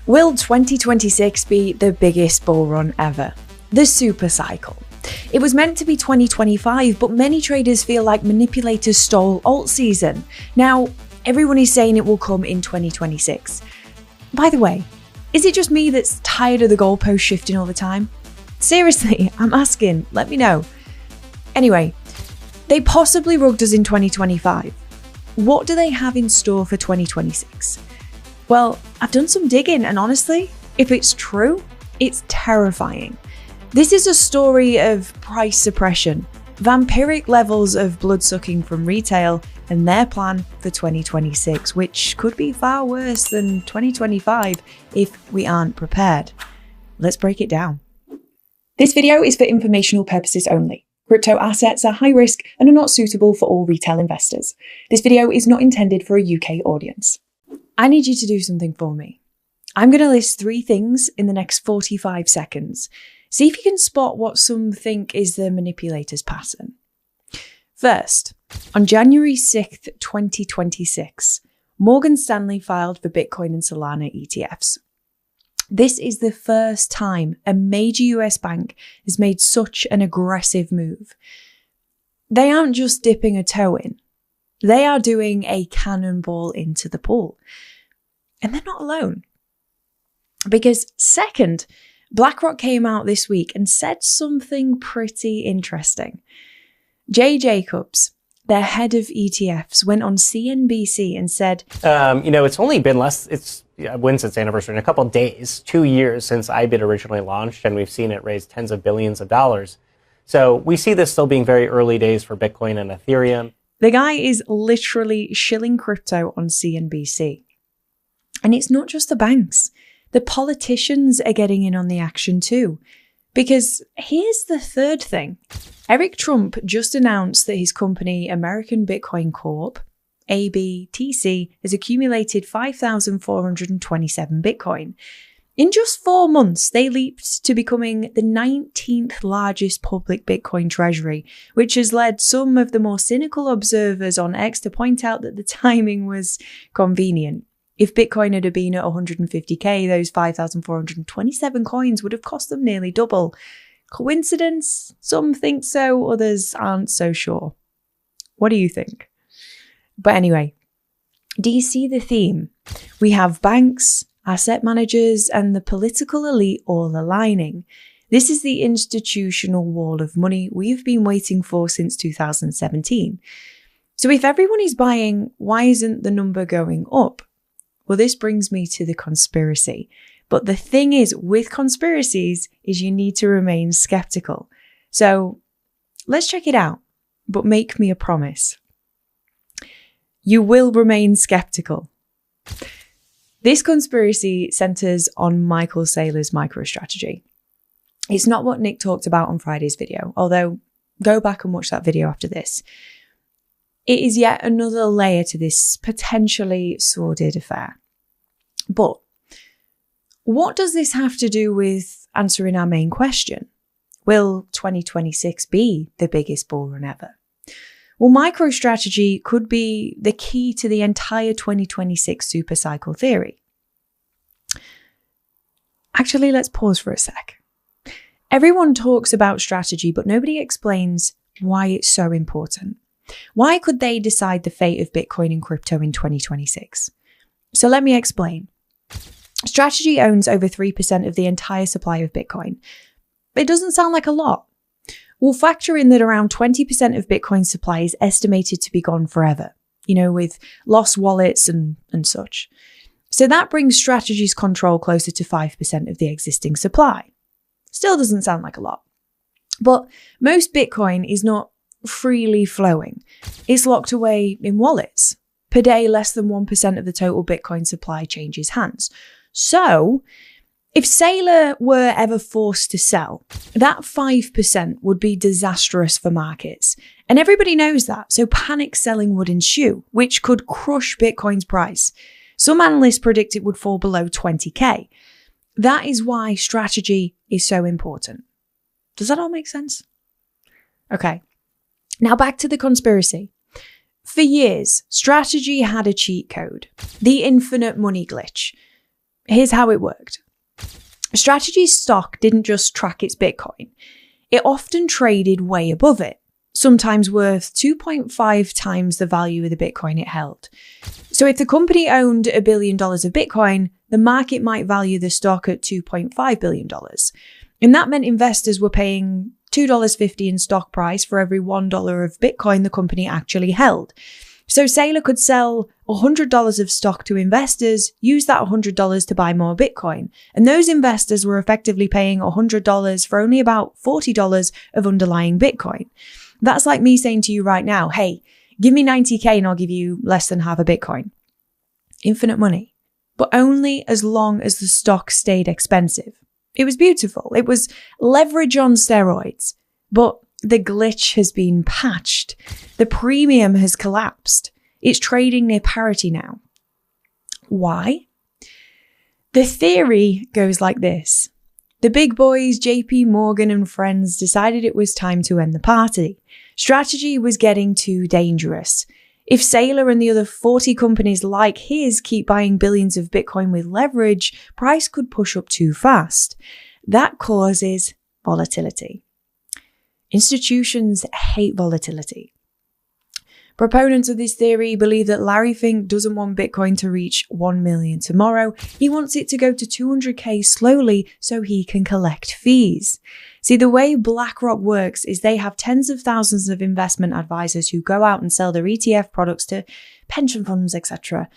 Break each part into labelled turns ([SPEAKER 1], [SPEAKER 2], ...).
[SPEAKER 1] Will 2026 be the biggest bull run ever? The super cycle. It was meant to be 2025, but many traders feel like manipulators stole alt season. Now, everyone is saying it will come in 2026. By the way, is it just me that's tired of the goalpost shifting all the time? Seriously, I'm asking, let me know. Anyway, they possibly rugged us in 2025. What do they have in store for 2026? Well, I've done some digging, and honestly, if it's true, it's terrifying. This is a story of price suppression, vampiric levels of blood-sucking from retail, and their plan for 2026, which could be far worse than 2025 if we aren't prepared. Let's break it down. This video is for informational purposes only. Crypto assets are high risk and are not suitable for all retail investors. This video is not intended for a UK audience. I need you to do something for me. I'm going to list 3 things in the next 45 seconds. See if you can spot what some think is the manipulator's pattern. First, on January 6th, 2026, Morgan Stanley filed for Bitcoin and Solana ETFs. This is the first time a major US bank has made such an aggressive move. They aren't just dipping a toe in. They are doing a cannonball into the pool. And they're not alone. Because second, BlackRock came out this week and said something pretty interesting. Jay Jacobs, their head of ETFs, went on CNBC and said,
[SPEAKER 2] it's only been when's its anniversary? In a couple of days, 2 years since IBIT originally launched, and we've seen it raise tens of billions of dollars. So we see this still being very early days for Bitcoin and Ethereum.
[SPEAKER 1] The guy is literally shilling crypto on CNBC. And it's not just the banks. The politicians are getting in on the action too. Because here's the third thing. Eric Trump just announced that his company, American Bitcoin Corp, ABTC, has accumulated 5,427 Bitcoin. In just 4 months, they leaped to becoming the 19th largest public Bitcoin treasury, which has led some of the more cynical observers on X to point out that the timing was convenient. If Bitcoin had been at 150k, those 5,427 coins would have cost them nearly double. Coincidence? Some think so, others aren't so sure. What do you think? But anyway, do you see the theme? We have banks, asset managers, and the political elite all aligning. This is the institutional wall of money we've been waiting for since 2017. So if everyone is buying, why isn't the number going up? Well, this brings me to the conspiracy. But the thing is, with conspiracies, is you need to remain skeptical. So let's check it out, but make me a promise. You will remain skeptical. This conspiracy centers on Michael Saylor's MicroStrategy. It's not what Nick talked about on Friday's video, although go back and watch that video after this. It is yet another layer to this potentially sordid affair. But what does this have to do with answering our main question? Will 2026 be the biggest bull run ever? Well, MicroStrategy could be the key to the entire 2026 supercycle theory. Actually, let's pause for a sec. Everyone talks about strategy, but nobody explains why it's so important. Why could they decide the fate of Bitcoin and crypto in 2026? So let me explain. Strategy owns over 3% of the entire supply of Bitcoin. It doesn't sound like a lot. We'll factor in that around 20% of Bitcoin's supply is estimated to be gone forever, with lost wallets and such. So that brings Strategy's control closer to 5% of the existing supply. Still doesn't sound like a lot. But most Bitcoin is not freely flowing. It's locked away in wallets. Per day, less than 1% of the total Bitcoin supply changes hands. So, if Saylor were ever forced to sell, that 5% would be disastrous for markets. And everybody knows that, so panic selling would ensue, which could crush Bitcoin's price. Some analysts predict it would fall below 20k. That is why strategy is so important. Does that all make sense? Okay. Now back to the conspiracy. For years, strategy had a cheat code, the infinite money glitch. here's how it worked. Strategy's stock didn't just track its Bitcoin. It often traded way above it, sometimes worth 2.5 times the value of the Bitcoin it held. So if the company owned $1 billion of Bitcoin, the market might value the stock at $2.5 billion. And that meant investors were paying $2.50 in stock price for every $1 of Bitcoin the company actually held. So Saylor could sell $100 of stock to investors, use that $100 to buy more Bitcoin. And those investors were effectively paying $100 for only about $40 of underlying Bitcoin. That's like me saying to you right now, hey, give me 90K and I'll give you less than half a Bitcoin. Infinite money, but only as long as the stock stayed expensive. It was beautiful. It was leverage on steroids, but the glitch has been patched. The premium has collapsed. It's trading near parity now. Why? The theory goes like this. The big boys, JP Morgan and friends, decided it was time to end the party. Strategy was getting too dangerous. If Saylor and the other 40 companies like his keep buying billions of Bitcoin with leverage, price could push up too fast. That causes volatility. Institutions hate volatility. Proponents of this theory believe that Larry Fink doesn't want Bitcoin to reach 1 million tomorrow. He wants it to go to 200K slowly so he can collect fees. See, the way BlackRock works is they have tens of thousands of investment advisors who go out and sell their ETF products to pension funds, etc.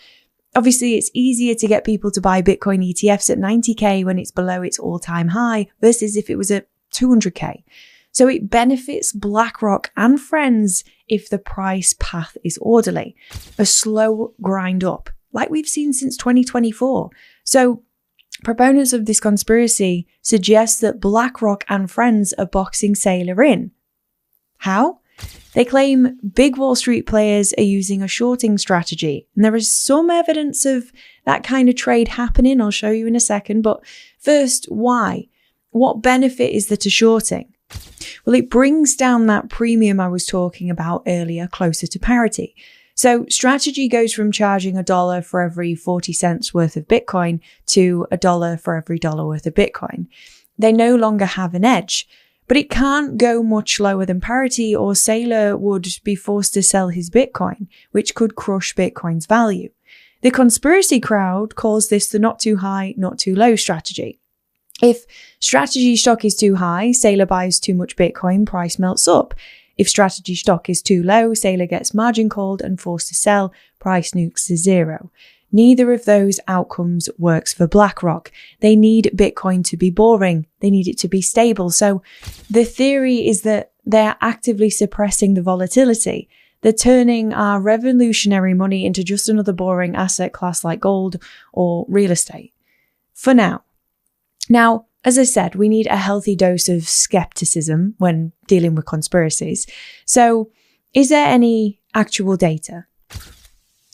[SPEAKER 1] Obviously, it's easier to get people to buy Bitcoin ETFs at 90K when it's below its all-time high versus if it was at 200K. So it benefits BlackRock and friends if the price path is orderly, a slow grind up, like we've seen since 2024. So proponents of this conspiracy suggest that BlackRock and friends are boxing Saylor in. How? They claim big Wall Street players are using a shorting strategy, and there is some evidence of that kind of trade happening. I'll show you in a second. But first, why? What benefit is there to shorting? Well, it brings down that premium I was talking about earlier closer to parity. So Strategy goes from charging $1 for every 40 cents worth of Bitcoin to $1 for every dollar worth of Bitcoin. They no longer have an edge, but it can't go much lower than parity or Saylor would be forced to sell his Bitcoin, which could crush Bitcoin's value. The conspiracy crowd calls this the not too high, not too low strategy. If Strategy stock is too high, Saylor buys too much Bitcoin, price melts up. If Strategy stock is too low, Saylor gets margin called and forced to sell, price nukes to zero. Neither of those outcomes works for BlackRock. They need Bitcoin to be boring. They need it to be stable. So the theory is that they're actively suppressing the volatility. They're turning our revolutionary money into just another boring asset class like gold or real estate. For now. Now, as I said, we need a healthy dose of skepticism when dealing with conspiracies. So, is there any actual data?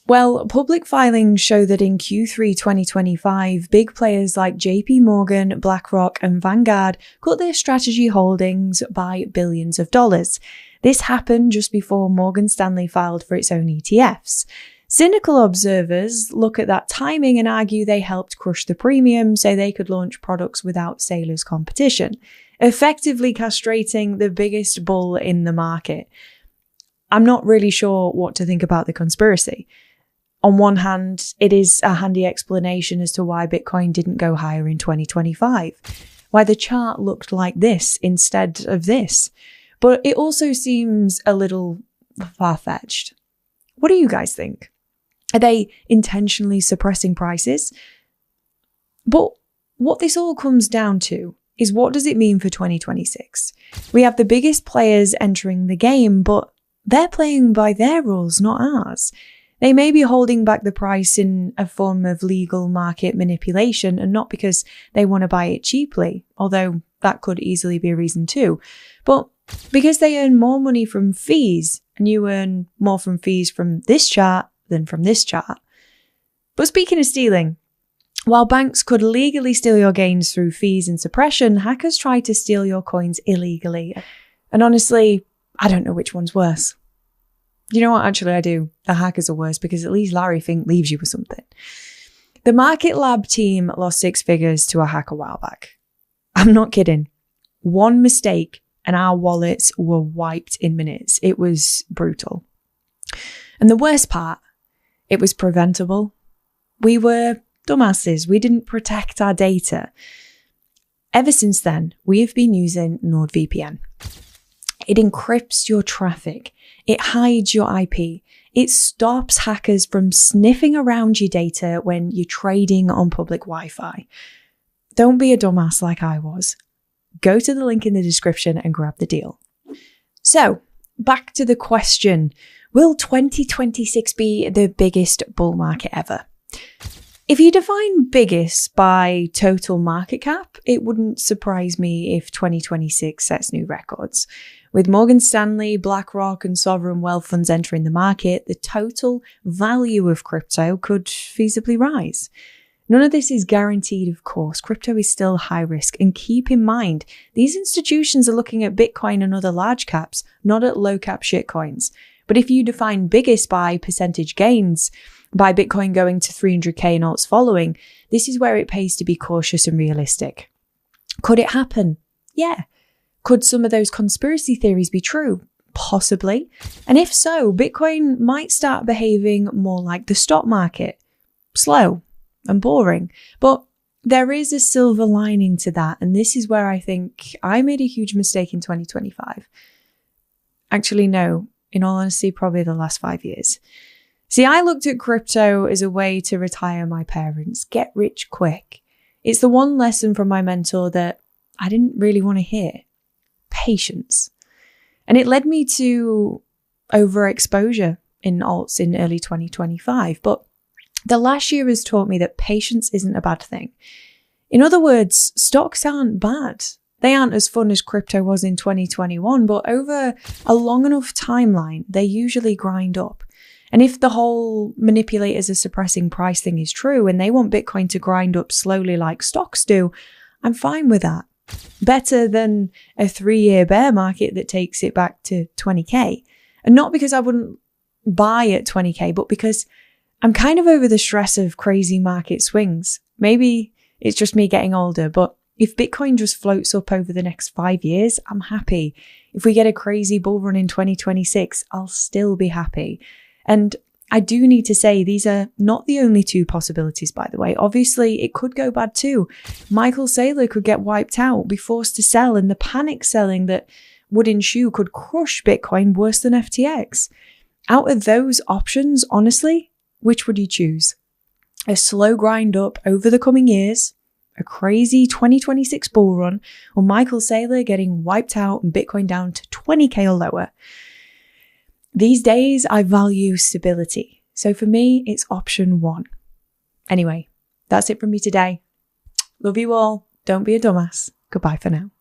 [SPEAKER 1] Well, public filings show that in Q3 2025, big players like JP Morgan, BlackRock, and Vanguard cut their Strategy holdings by billions of dollars. This happened just before Morgan Stanley filed for its own ETFs. Cynical observers look at that timing and argue they helped crush the premium so they could launch products without Saylor's competition, effectively castrating the biggest bull in the market. I'm not really sure what to think about the conspiracy. On one hand, it is a handy explanation as to why Bitcoin didn't go higher in 2025, why the chart looked like this instead of this. But it also seems a little far-fetched. What do you guys think? Are they intentionally suppressing prices? But what this all comes down to is what does it mean for 2026? We have the biggest players entering the game, but they're playing by their rules, not ours. They may be holding back the price in a form of legal market manipulation and not because they want to buy it cheaply, although that could easily be a reason too, but because they earn more money from fees and you earn more from fees from this chart than from this chart. But speaking of stealing, while banks could legally steal your gains through fees and suppression, hackers try to steal your coins illegally. And honestly, I don't know which one's worse. You know what? Actually, I do. The hackers are worse because at least Larry Fink leaves you with something. The Market Lab team lost 6 figures to a hack a while back. I'm not kidding. One mistake and our wallets were wiped in minutes. It was brutal. And the worst part, it was preventable. We were dumbasses. We didn't protect our data. Ever since then, we have been using NordVPN. It encrypts your traffic. It hides your IP. It stops hackers from sniffing around your data when you're trading on public Wi-Fi. Don't be a dumbass like I was. Go to the link in the description and grab the deal. So, back to the question, will 2026 be the biggest bull market ever? If you define biggest by total market cap, it wouldn't surprise me if 2026 sets new records. With Morgan Stanley, BlackRock, and sovereign wealth funds entering the market, the total value of crypto could feasibly rise. None of this is guaranteed, of course. Crypto is still high risk. And keep in mind, these institutions are looking at Bitcoin and other large caps, not at low cap shitcoins. But if you define biggest by percentage gains, by Bitcoin going to 300k and alts following, this is where it pays to be cautious and realistic. Could it happen? Yeah. Could some of those conspiracy theories be true? Possibly. And if so, Bitcoin might start behaving more like the stock market. Slow and boring. But there is a silver lining to that. And this is where I think I made a huge mistake in 2025. Actually, no. In all honesty, probably the last 5 years. See, I looked at crypto as a way to retire my parents, get rich quick. It's the one lesson from my mentor that I didn't really want to hear. Patience. And it led me to overexposure in alts in early 2025. But the last year has taught me that patience isn't a bad thing. In other words, stocks aren't bad. They aren't as fun as crypto was in 2021, but over a long enough timeline, they usually grind up. And if the whole manipulators are suppressing price thing is true and they want Bitcoin to grind up slowly like stocks do, I'm fine with that. Better than a 3-year bear market that takes it back to 20k. And not because I wouldn't buy at 20k, but because I'm kind of over the stress of crazy market swings. Maybe it's just me getting older, but if Bitcoin just floats up over the next 5 years, I'm happy. If we get a crazy bull run in 2026, I'll still be happy. And I do need to say these are not the only two possibilities, by the way. Obviously, it could go bad too. Michael Saylor could get wiped out, be forced to sell, and the panic selling that would ensue could crush Bitcoin worse than FTX. Out of those options, honestly, which would you choose? A slow grind up over the coming years, a crazy 2026 bull run, or Michael Saylor getting wiped out and Bitcoin down to 20k or lower? These days, I value stability. So for me, it's option 1. Anyway, that's it from me today. Love you all. Don't be a dumbass. Goodbye for now.